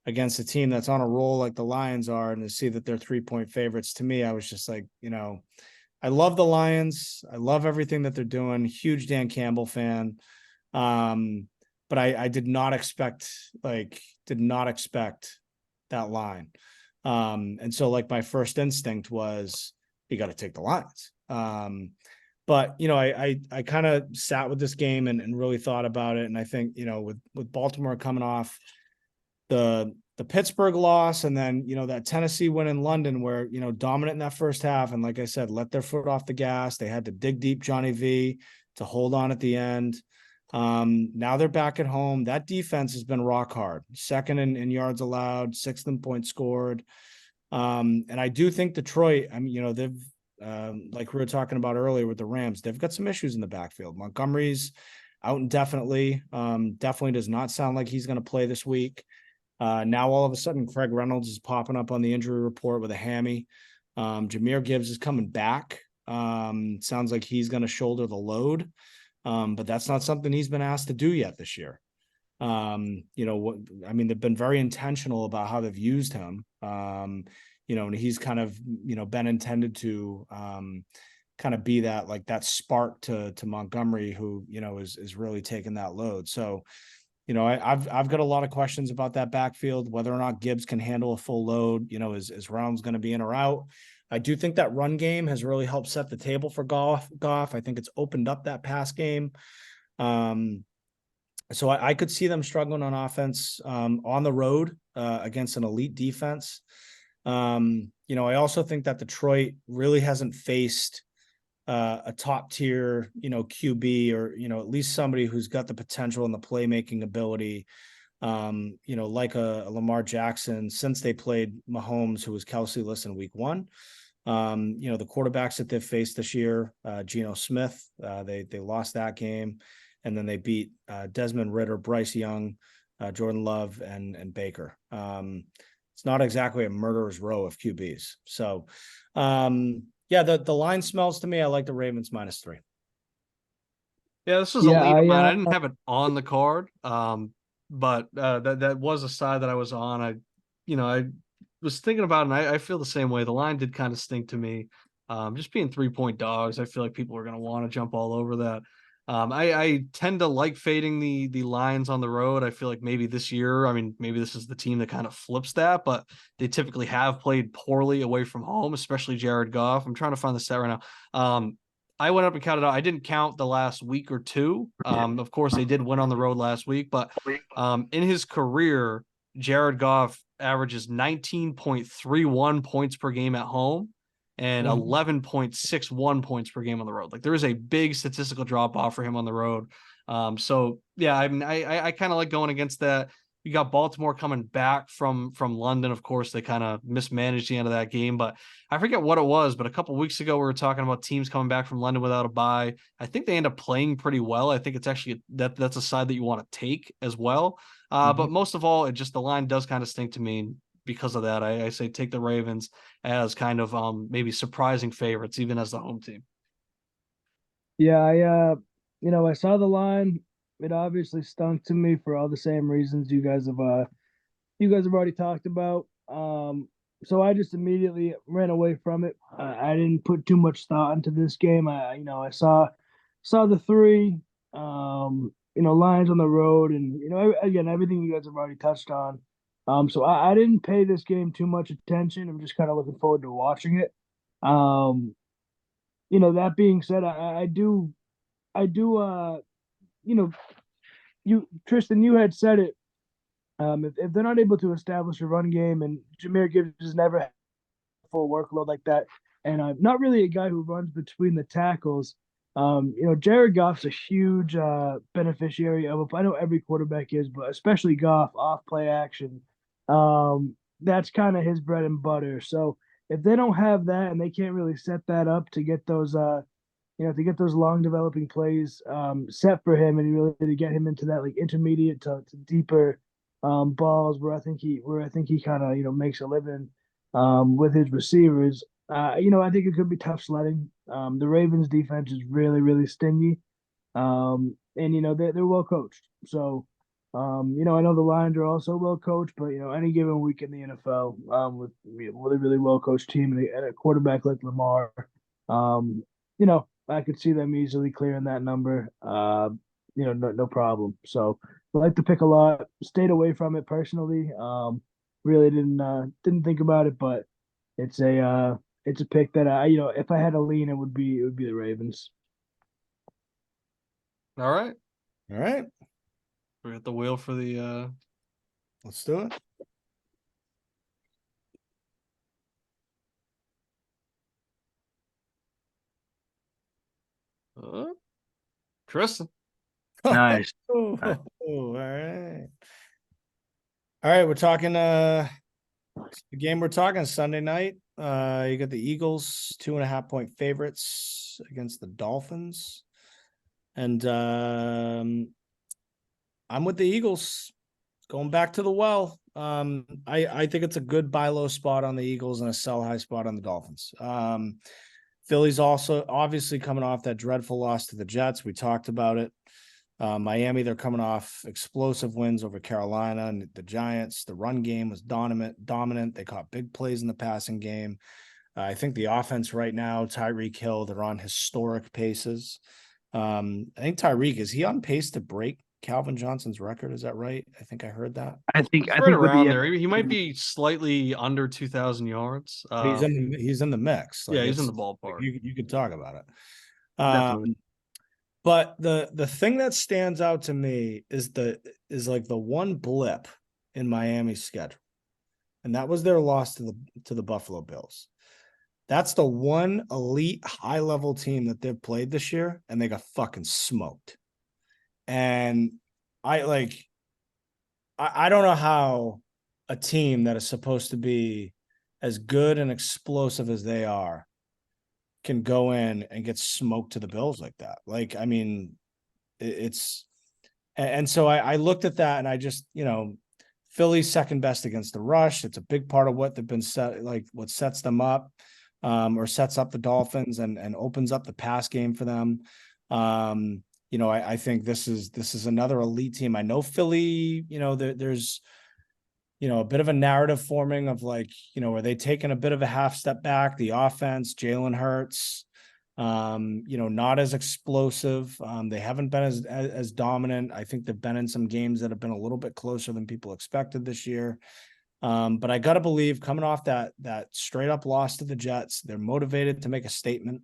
against a team that's on a roll like the Lions are, and to see that they're 3-point favorites, to me, I was just like, I love the Lions. I love everything that they're doing. Huge Dan Campbell fan. But I did not expect that line. And so like my first instinct was you got to take the Lions. But I kind of sat with this game and really thought about it. And I think, with Baltimore coming off the Pittsburgh loss, and then, that Tennessee win in London where, dominant in that first half. And like I said, let their foot off the gas. They had to dig deep Johnny V to hold on at the end. Now they're back at home. That defense has been rock hard. Second in yards allowed, 6th in points scored. And I do think Detroit, I mean, they've, like we were talking about earlier with the Rams, they've got some issues in the backfield. Montgomery's out indefinitely. Definitely does not sound like he's going to play this week. Now all of a sudden, Craig Reynolds is popping up on the injury report with a hammy. Jahmyr Gibbs is coming back. Sounds like he's going to shoulder the load. But that's not something he's been asked to do yet this year. They've been very intentional about how they've used him. And he's kind of, been intended to kind of be that spark to Montgomery, who, is really taking that load. So, I've got a lot of questions about that backfield, whether or not Gibbs can handle a full load, is Rounds going to be in or out. I do think that run game has really helped set the table for Goff. I think it's opened up that pass game. So I could see them struggling on offense on the road against an elite defense. I also think that Detroit really hasn't faced a top tier, QB, or, at least somebody who's got the potential and the playmaking ability, like a Lamar Jackson, since they played Mahomes, who was Kelsey-less in week 1. The quarterbacks that they've faced this year, Geno Smith, they lost that game, and then they beat Desmond Ridder, Bryce Young, Jordan Love, and Baker. It's not exactly a murderer's row of QBs. So, the line smells to me. I like the Ravens -3. Yeah, this was a lead of mine. I didn't have it on the card, but that was a side that I was on. I was thinking about it, and I feel the same way. The line did kind of stink to me. Just being 3-point dogs, I feel like people are going to want to jump all over that. I tend to like fading the Lions on the road. I feel like maybe this year, I mean, maybe this is the team that kind of flips that, but they typically have played poorly away from home, especially Jared Goff. I'm trying to find the stat right now. I went up and counted out. I didn't count the last week or two. Of course, they did win on the road last week, but in his career, Jared Goff averages 19.31 points per game at home and 11.61 points per game on the road. Like there is a big statistical drop off for him on the road. So yeah, I mean, I kind of like going against that. You got Baltimore coming back from London. Of course, they kind of mismanaged the end of that game, but I forget what it was. But a couple of weeks ago, we were talking about teams coming back from London without a bye. I think they end up playing pretty well. I think it's actually that's a side that you want to take as well. But most of all, it just the line does kind of stink to me. Because of that, I say take the Ravens as kind of maybe surprising favorites, even as the home team. Yeah, I saw the line. It obviously stunk to me for all the same reasons you guys have already talked about. So I just immediately ran away from it. I didn't put too much thought into this game. I saw the three, Lions on the road, and again everything you guys have already touched on. So I didn't pay this game too much attention. I'm just kind of looking forward to watching it. Um, that being said, I do, Tristan, you had said it. If they're not able to establish a run game, and Jameer Gibbs has never had a full workload like that, and I'm not really a guy who runs between the tackles. Jared Goff's a huge beneficiary of it. I know every quarterback is, but especially Goff off play action. That's kind of his bread and butter. So if they don't have that and they can't really set that up to get those to get those long developing plays set for him and really to get him into that like intermediate to deeper balls where I think he kind of makes a living with his receivers. I think it could be tough sledding. The Ravens defense is really really stingy, and they're well coached. So I know the Lions are also well coached, but any given week in the NFL with a really really well coached team and a quarterback like Lamar, I could see them easily clearing that number. No problem. So I like to pick a lot. Stayed away from it personally. Really didn't think about it, but it's a pick that if I had a lean, it would be the Ravens. All right, All right, we got the wheel for the. let's do it. Tristan. Nice. All right. All right, we're talking the game we're talking Sunday night. You got the Eagles 2.5-point favorites against the Dolphins. And I'm with the Eagles going back to the well. I think it's a good buy low spot on the Eagles and a sell high spot on the Dolphins. Philly's also obviously coming off that dreadful loss to the Jets. We talked about it. Miami, they're coming off explosive wins over Carolina and the Giants. The run game was dominant. They caught big plays in the passing game. I think the offense right now, Tyreek Hill, they're on historic paces. I think Tyreek, is he on pace to break Calvin Johnson's record? Is that right? I think I heard that. I think Right around there. He might be slightly under 2,000 yards. He's in the mix. Yeah, he's in the ballpark. You could talk about it. Definitely. But the thing that stands out to me is like the one blip in Miami's schedule, and that was their loss to the Buffalo Bills. That's the one elite high level team that they've played this year, and they got fucking smoked. And I don't know how a team that is supposed to be as good and explosive as they are can go in and get smoked to the Bills like that. Like, I mean, and so I looked at that and I just, Philly's second best against the rush. It's a big part of what they've been set, like what sets them up, or sets up the Dolphins and opens up the pass game for them. I think this is another elite team. I know Philly, there's a bit of a narrative forming of like, are they taking a bit of a half step back? The offense, Jalen Hurts, not as explosive. They haven't been as dominant. I think they've been in some games that have been a little bit closer than people expected this year. But I gotta believe coming off that straight up loss to the Jets, they're motivated to make a statement.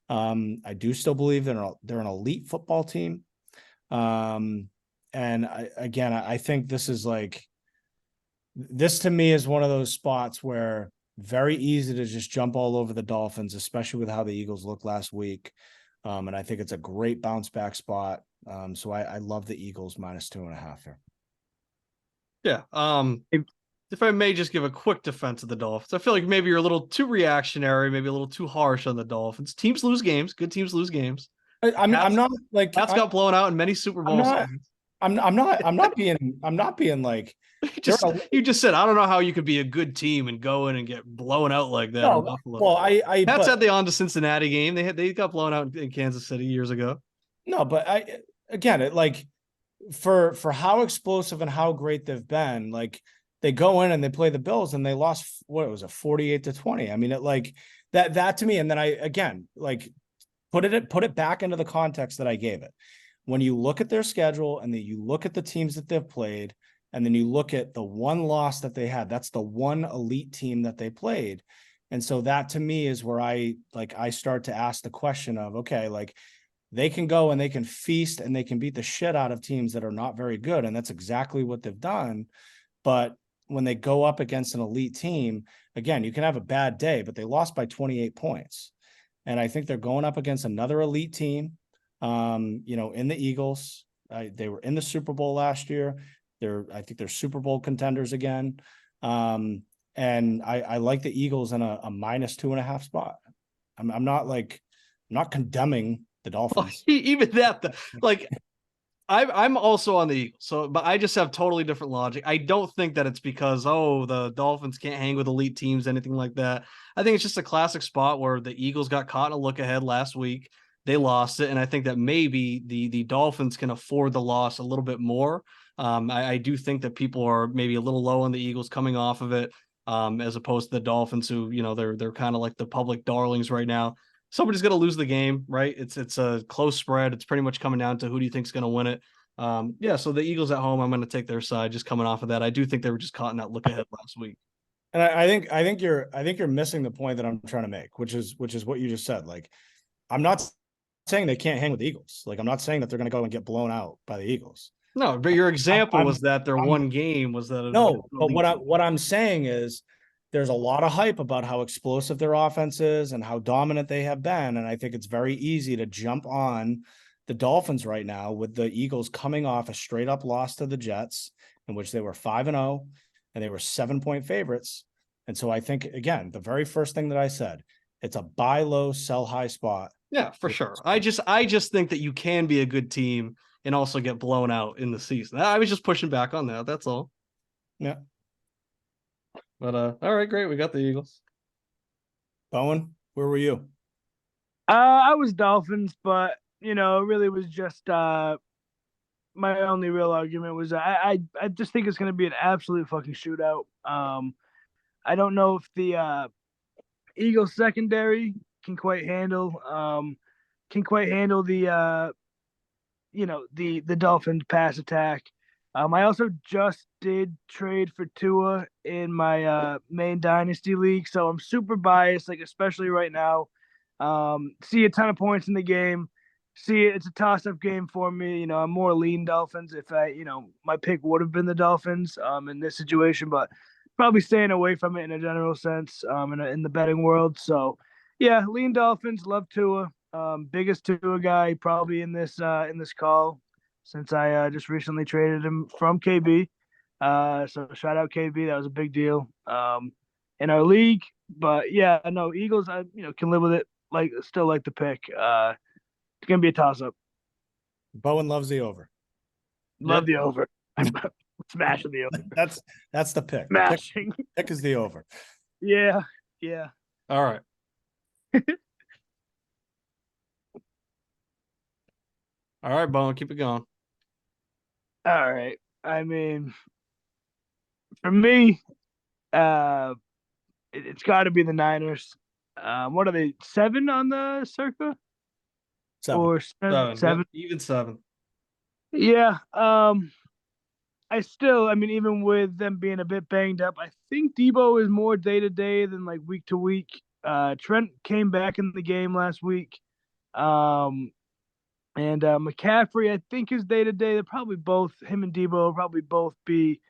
I do still believe they're an elite football team. And I think this to me is one of those spots where very easy to just jump all over the Dolphins, especially with how the Eagles looked last week. And I think it's a great bounce back spot. So I love the Eagles -2.5 here. Yeah. If I may just give a quick defense of the Dolphins, I feel like maybe you're a little too reactionary, maybe a little too harsh on the Dolphins. Teams lose games. Good teams lose games. I'm not like Pats got blown out in many Super Bowl series. I'm not being like You just said I don't know how you could be a good team and go in and get blown out like that in Buffalo. Well, Pats had the on to Cincinnati game. They got blown out in Kansas City years ago. No, but for how explosive and how great they've been, like they go in and they play the Bills and they lost 48-20. I mean, that to me, and then put it back into the context that I gave it. When you look at their schedule and then you look at the teams that they've played, and then you look at the one loss that they had, that's the one elite team that they played. And so that to me is where I start to ask the question of, okay, like they can go and they can feast and they can beat the shit out of teams that are not very good. And that's exactly what they've done. But when they go up against an elite team, again, you can have a bad day, but they lost by 28 points. And I think they're going up against another elite team, in the Eagles. They were in the Super Bowl last year. I think they're Super Bowl contenders again. And I like the Eagles in a -2.5 spot. I'm not condemning the Dolphins. Well, even that, I'm also on the Eagles, but I just have totally different logic. I don't think that it's because the Dolphins can't hang with elite teams, anything like that. I think it's just a classic spot where the Eagles got caught in a look ahead last week. They lost it, and I think that maybe the Dolphins can afford the loss a little bit more. I do think that people are maybe a little low on the Eagles coming off of it, as opposed to the Dolphins, who they're kind of like the public darlings right now. Somebody's going to lose the game, right? It's a close spread. It's pretty much coming down to who do you think is going to win it. So the Eagles at home, I'm going to take their side just coming off of that. I do think they were just caught in that look ahead last week. And I think you're missing the point that I'm trying to make, which is what you just said. Like, I'm not saying they can't hang with the Eagles. Like, I'm not saying that they're going to go and get blown out by the Eagles. No, but your example was that their one game was that. No, but what I'm saying is there's a lot of hype about how explosive their offense is and how dominant they have been. And I think it's very easy to jump on the Dolphins right now with the Eagles coming off a straight up loss to the Jets, in which they were 5-0 and they were 7-point favorites. And so I think, again, the very first thing that I said, it's a buy low, sell high spot. Yeah, for sure. I just think that you can be a good team and also get blown out in the season. I was just pushing back on that. That's all. Yeah. But all right, great. We got the Eagles. Bowen, where were you? I was Dolphins, but it really was just my only real argument was I just think it's going to be an absolute fucking shootout. I don't know if the Eagles secondary can quite handle the the Dolphins pass attack. I also just did trade for Tua in my main dynasty league, so I'm super biased, especially right now. See a ton of points in the game. It's a toss-up game for me. I'm more lean Dolphins. If my pick would have been the Dolphins in this situation, but probably staying away from it in a general sense in the betting world. So yeah, lean Dolphins. Love Tua. Biggest Tua guy probably in this call, since I just recently traded him from KB. So shout out KB. That was a big deal in our league. But yeah, no, Eagles, I can live with it. Still like the pick. It's gonna be a toss up. Bowen loves the over. Love the over. I'm smashing the over. That's the pick. Smashing. Pick is the over. Yeah. All right. All right, Bowen, keep it going. All right. I mean, For me, it's got to be the Niners. What are they? 7 on the Circa 7. or seven? Seven. Yep. Seven? Even seven. Yeah. I mean, even with them being a bit banged up, I think Debo is more day to day than like week to week. Trent came back in the game last week. Um, and McCaffrey, I think, is day to day. They're probably both, him and Debo will probably both be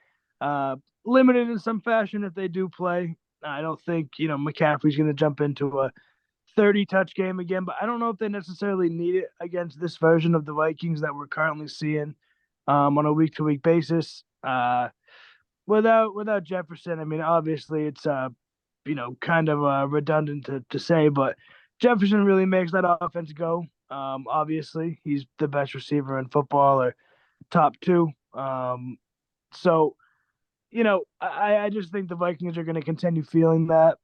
limited in some fashion if they do play. I don't think, McCaffrey's going to jump into a 30 touch game again, but I don't know if they necessarily need it against this version of the Vikings that we're currently seeing on a week to week basis. Without Jefferson, I mean, obviously it's kind of redundant to say, but Jefferson really makes that offense go. Obviously, he's the best receiver in football, or top two. So I just think the Vikings are going to continue feeling that.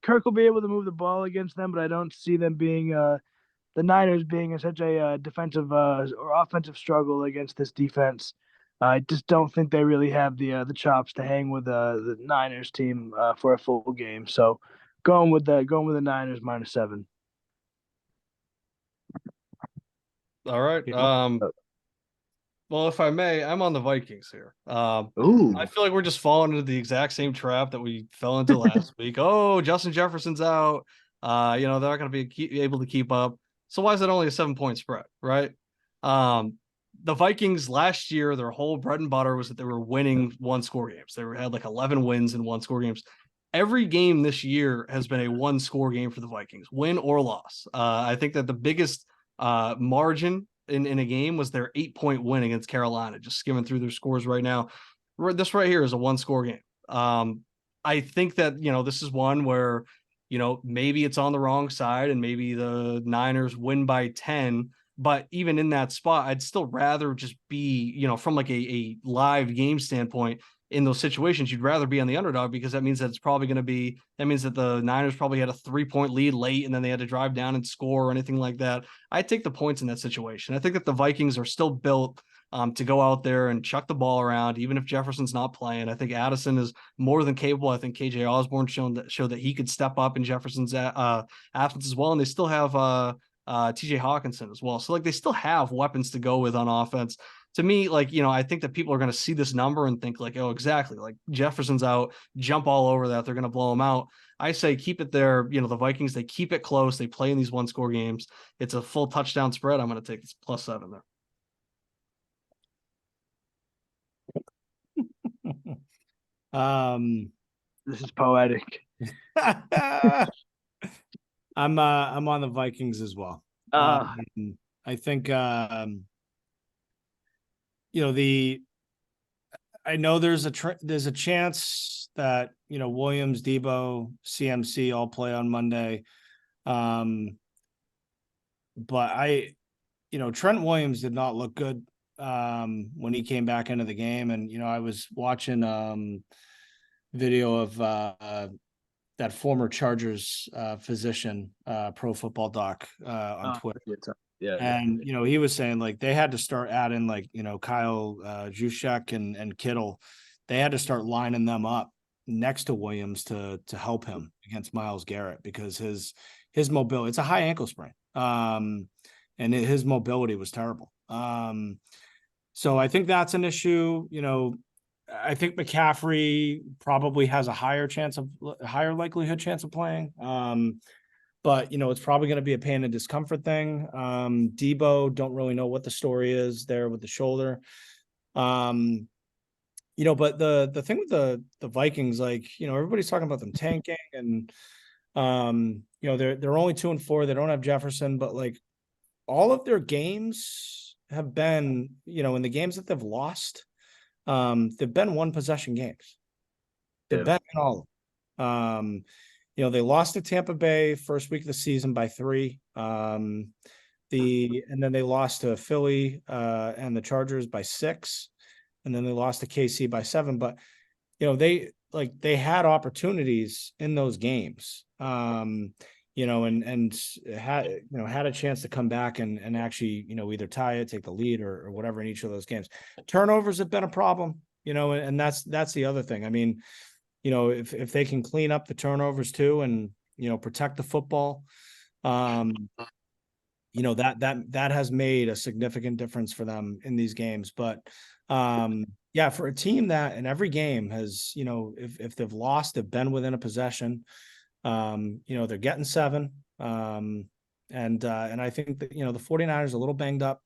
Kirk will be able to move the ball against them, but I don't see them being the Niners being in such a defensive or offensive struggle against this defense. I just don't think they really have the chops to hang with the Niners team for a full game. So going with the Niners -7. All right. Well, if I may, I'm on the Vikings here. Ooh. I feel like we're just falling into the exact same trap that we fell into last week. Oh, Justin Jefferson's out. They're not going to be able to keep up. So why is it only a 7-point spread, right? The Vikings last year, their whole bread and butter was that they were winning one-score games. They had like 11 wins in one-score games. Every game this year has been a one-score game for the Vikings, win or loss. I think that the biggest margin in a game was their 8-point win against Carolina. Just skimming through their scores right now. This right here is a one-score game. I think that, this is one where, maybe it's on the wrong side and maybe the Niners win by 10. But even in that spot, I'd still rather just be, from like a live game standpoint, in those situations, you'd rather be on the underdog because that means that that means that the Niners probably had a 3-point lead late and then they had to drive down and score or anything like that. I take the points in that situation. I think that the Vikings are still built to go out there and chuck the ball around, even if Jefferson's not playing. I think Addison is more than capable. I think KJ Osborne showed that he could step up in Jefferson's absence as well. And they still have TJ Hawkinson as well. So like they still have weapons to go with on offense. To me, I think that people are going to see this number and think like, oh, exactly. Like Jefferson's out, jump all over that. They're going to blow him out. I say keep it there. The Vikings, they keep it close. They play in these one-score games. It's a full touchdown spread. I'm going to take this +7 there. This is poetic. I'm on the Vikings as well. I think I know there's a chance that Williams, Debo, CMC all play on Monday, but Trent Williams did not look good when he came back into the game, and I was watching video of that former Chargers physician, Pro Football Doc on Twitter. Yeah. And, he was saying like they had to start adding like, Kyle Juszczyk and Kittle. They had to start lining them up next to Williams to help him against Myles Garrett because his mobility, it's a high ankle sprain. And his mobility was terrible. So I think that's an issue. I think McCaffrey probably has a higher likelihood chance of playing. But it's probably going to be a pain and discomfort thing. Debo, don't really know what the story is there with the shoulder. But the thing with the Vikings, everybody's talking about them tanking and they're only 2-4. They don't have Jefferson, but all of their games have been, in the games that they've lost, they've been 1-possession games. They've been in all of them. They lost to Tampa Bay first week of the season by 3. And then they lost to Philly and the Chargers by 6. And then they lost to KC by 7. But they had opportunities in those games. And had a chance to come back and actually, either tie it, take the lead or whatever in each of those games. Turnovers have been a problem. you know, and that's the other thing. I mean, you know, if they can clean up the turnovers too, and you know, protect the football, you know, that has made a significant difference for them in these games. But yeah, for a team that in every game has, you know, if they've lost, they've been within a possession. You know, they're getting 7. And I think that, you know, the 49ers are a little banged up.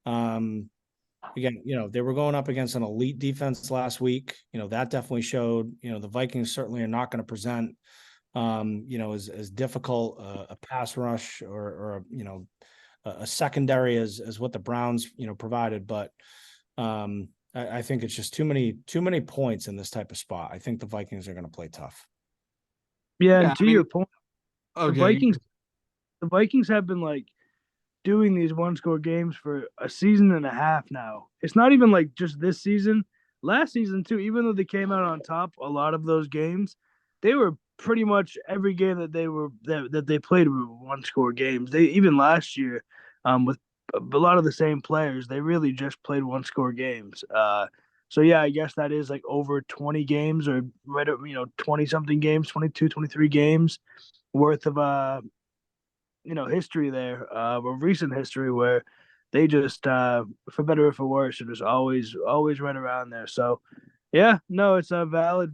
Again, you know, they were going up against an elite defense last week. You know, that definitely showed. You know, the Vikings certainly are not going to present you know, as difficult a pass rush or you know, a secondary as what the Browns, you know, provided. But I think it's just too many points in this type of spot. I think the Vikings are going to play tough. Yeah, Yeah, and to your point, the okay. Vikings have been like doing these one score games for a season and a half now. It's not even like just this season. Last season too, even though they came out on top a lot of those games, they were pretty much every game that they played were one score games. They even last year, with a lot of the same players, they really just played one score games. So yeah, I guess that is like over 20 games or right at, 20 something games, 22, 23 games worth of history there, or recent history where they just, for better or for worse, are just always right around there. So, yeah, no, it's a valid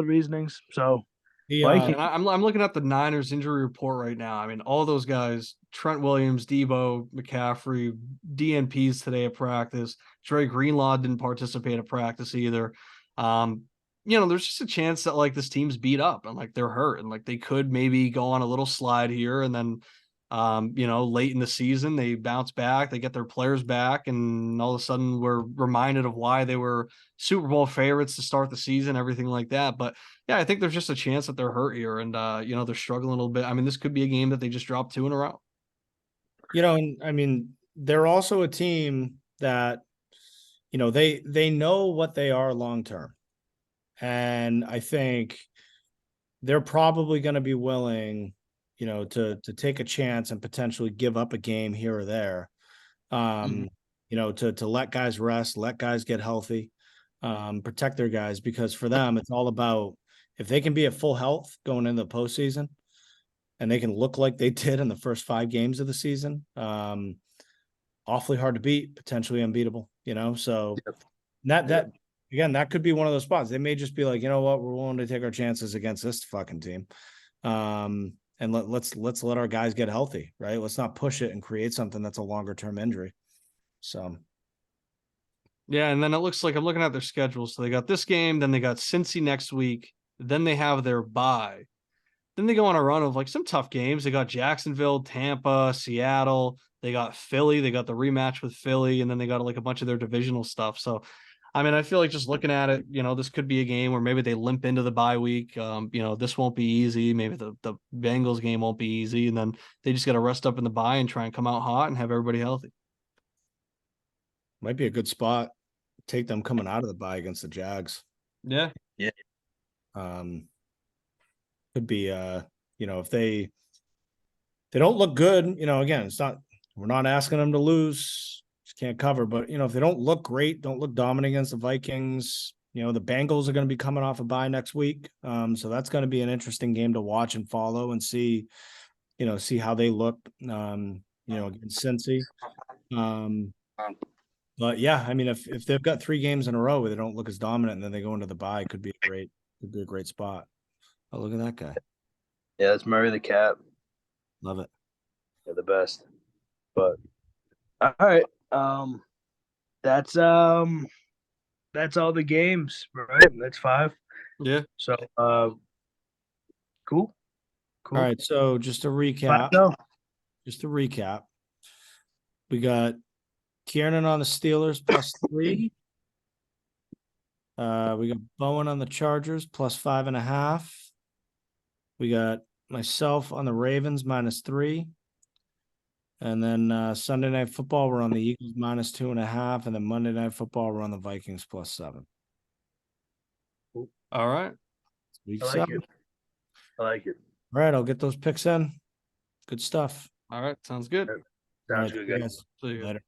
reasonings. So, The Yeah, Vikings, and I'm looking at the Niners injury report right now. I mean, all those guys: Trent Williams, Debo, McCaffrey, DNPs today at practice. Dre Greenlaw didn't participate at practice either. Um, you know, there's just a chance that like this team's beat up and like they're hurt and like they could maybe go on a little slide here and then you know, late in the season they bounce back, they get their players back, and all of a sudden we're reminded of why they were Super Bowl favorites to start the season, everything like that. But yeah, I think there's just a chance that they're hurt here and you know, they're struggling a little bit. I mean, this could be a game that they just drop 2 in a row. You know, and I mean, they're also a team that, you know, they know what they are long term. And I think they're probably going to be willing, you know, to take a chance and potentially give up a game here or there. Mhm. You know, to let guys rest, let guys get healthy, protect their guys, because for them it's all about if they can be at full health going into the postseason and they can look like they did in the first 5 games of the season. Awfully hard to beat, potentially unbeatable, you know. So that again, that could be one of those spots. They may just be like, you know what, we're willing to take our chances against this fucking team. And let's let our guys get healthy, right? Let's not push it and create something that's a longer term injury. So Yeah, and then it looks like I'm looking at their schedule. So they got this game, then they got Cincy next week, then they have their bye. Then they go on a run of like some tough games. They got Jacksonville, Tampa, Seattle. They got Philly. They got the rematch with Philly, and then they got like a bunch of their divisional stuff. So, I mean, I feel like just looking at it, you know, this could be a game where maybe they limp into the bye week. You know, this won't be easy. Maybe the Bengals game won't be easy, and then they just got to rest up in the bye and try and come out hot and have everybody healthy. might be a good spot. Take them coming out of the bye against the Jags. Yeah. Um, could be you know, if they don't look good, you know, again, it's not we're not asking them to lose, just can't cover, but you know, if they don't look great, don't look dominant against the Vikings, you know, the Bengals are going to be coming off a bye next week. So that's going to be an interesting game to watch and follow and see, you know, see how they look you know, against Cincy. But yeah, I mean, if they've got 3 games in a row where they don't look as dominant and then they go into the bye, could be a great spot. Oh, look at that guy. yeah, it's Murray the Cat. Love it. They're the best. But all right, that's all the games, right? That's 5. Yeah. So cool. All right, so just to recap, No. we got Kieran on the Steelers +3. We got Bowen on the Chargers +5.5. We got myself on the Ravens -3. And then Sunday Night Football, we're on the Eagles -2.5. And then Monday Night Football, we're on the Vikings +7. All right. Week I like 7. it. I like it. All right, I'll get those picks in. Good stuff. All right. Sounds good. Sounds All right, good, see you guys. guys. See you. Later.